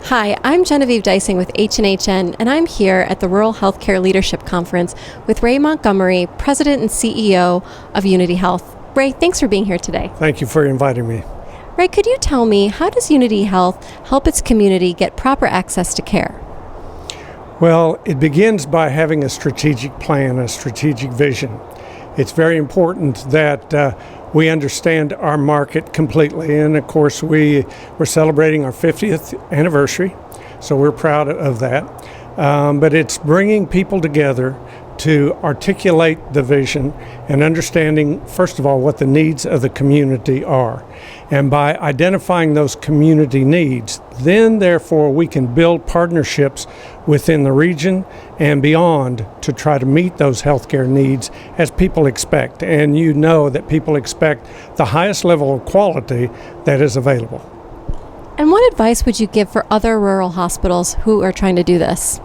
Hi, I'm Genevieve Dicing with H&HN, and I'm here at the Rural Healthcare Leadership Conference with Ray Montgomery, President and CEO of Unity Health. Ray, thanks for being here today. Thank you for inviting me. Ray, could you tell me, how does Unity Health help its community get proper access to care? Well, it begins by having a strategic plan, a strategic vision. It's very important that we understand our market completely. And of course, we're celebrating our 50th anniversary, so we're proud of that. But it's bringing people together to articulate the vision and understanding, first of all, what the needs of the community are. And by identifying those community needs, then therefore we can build partnerships within the region and beyond to try to meet those healthcare needs as people expect. And you know that people expect the highest level of quality that is available. And what advice would you give for other rural hospitals who are trying to do this?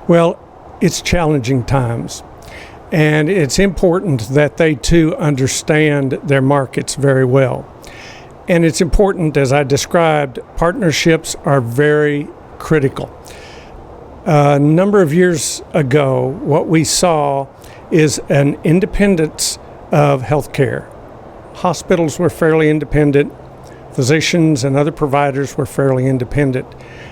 Well, it's challenging times, and it's important that they too understand their markets very well. And it's important, as I described, partnerships are very critical. A number of years ago, what we saw is an independence of healthcare. Hospitals were fairly independent, physicians and other providers were fairly independent.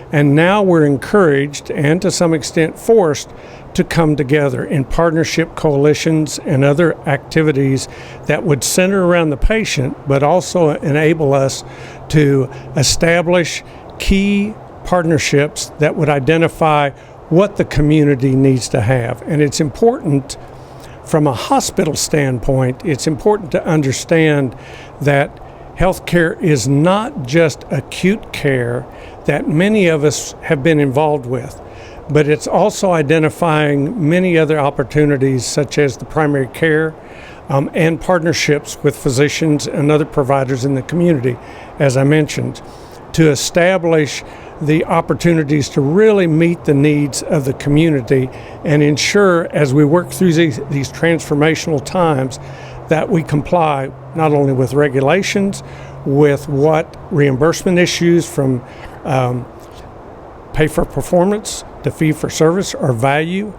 And now we're encouraged, and to some extent forced, to come together in partnership coalitions and other activities that would center around the patient, but also enable us to establish key partnerships that would identify what the community needs to have. And it's important from a hospital standpoint, it's important to understand that healthcare is not just acute care that many of us have been involved with, but it's also identifying many other opportunities such as the primary care and partnerships with physicians and other providers in the community, as I mentioned, to establish the opportunities to really meet the needs of the community and ensure, as we work through these transformational times, that we comply not only with regulations, with what reimbursement issues from pay for performance to fee for service or value.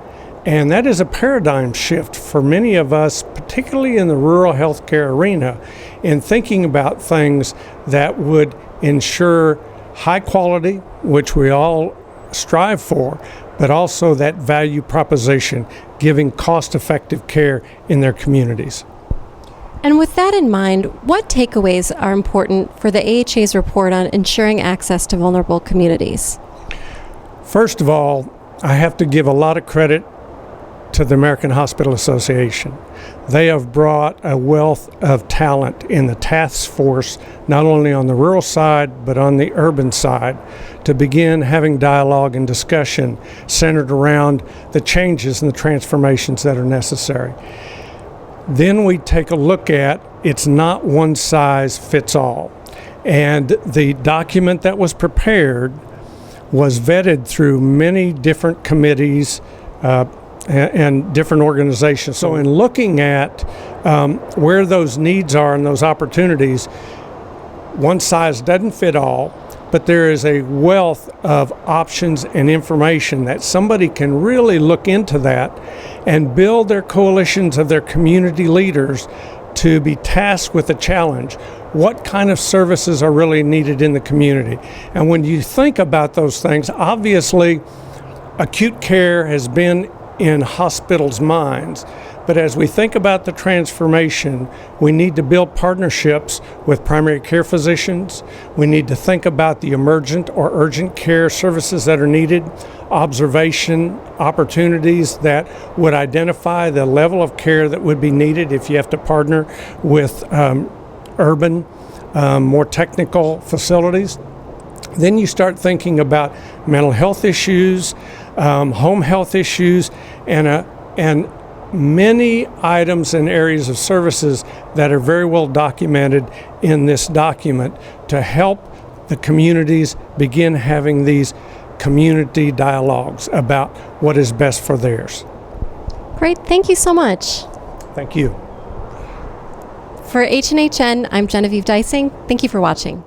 And that is a paradigm shift for many of us, particularly in the rural healthcare arena, in thinking about things that would ensure high quality, which we all strive for, but also that value proposition, giving cost-effective care in their communities. And with that in mind, what takeaways are important for the AHA's report on ensuring access to vulnerable communities? First of all, I have to give a lot of credit to the American Hospital Association. They have brought a wealth of talent in the task force, not only on the rural side, but on the urban side, to begin having dialogue and discussion centered around the changes and the transformations that are necessary. Then we take a look at, it's not one size fits all. And the document that was prepared was vetted through many different committees and different organizations. So in looking at where those needs are and those opportunities, one size doesn't fit all, but there is a wealth of options and information that somebody can really look into that and build their coalitions of their community leaders to be tasked with a challenge. What kind of services are really needed in the community? And when you think about those things, obviously acute care has been in hospitals' minds. But as we think about the transformation, we need to build partnerships with primary care physicians. We need to think about the emergent or urgent care services that are needed, observation opportunities that would identify the level of care that would be needed if you have to partner with urban, more technical facilities. Then you start thinking about mental health issues, home health issues, and many items and areas of services that are very well documented in this document to help the communities begin having these community dialogues about what is best for theirs. Great, thank you so much. Thank you. For H&HN, I'm Genevieve Dicing. Thank you for watching.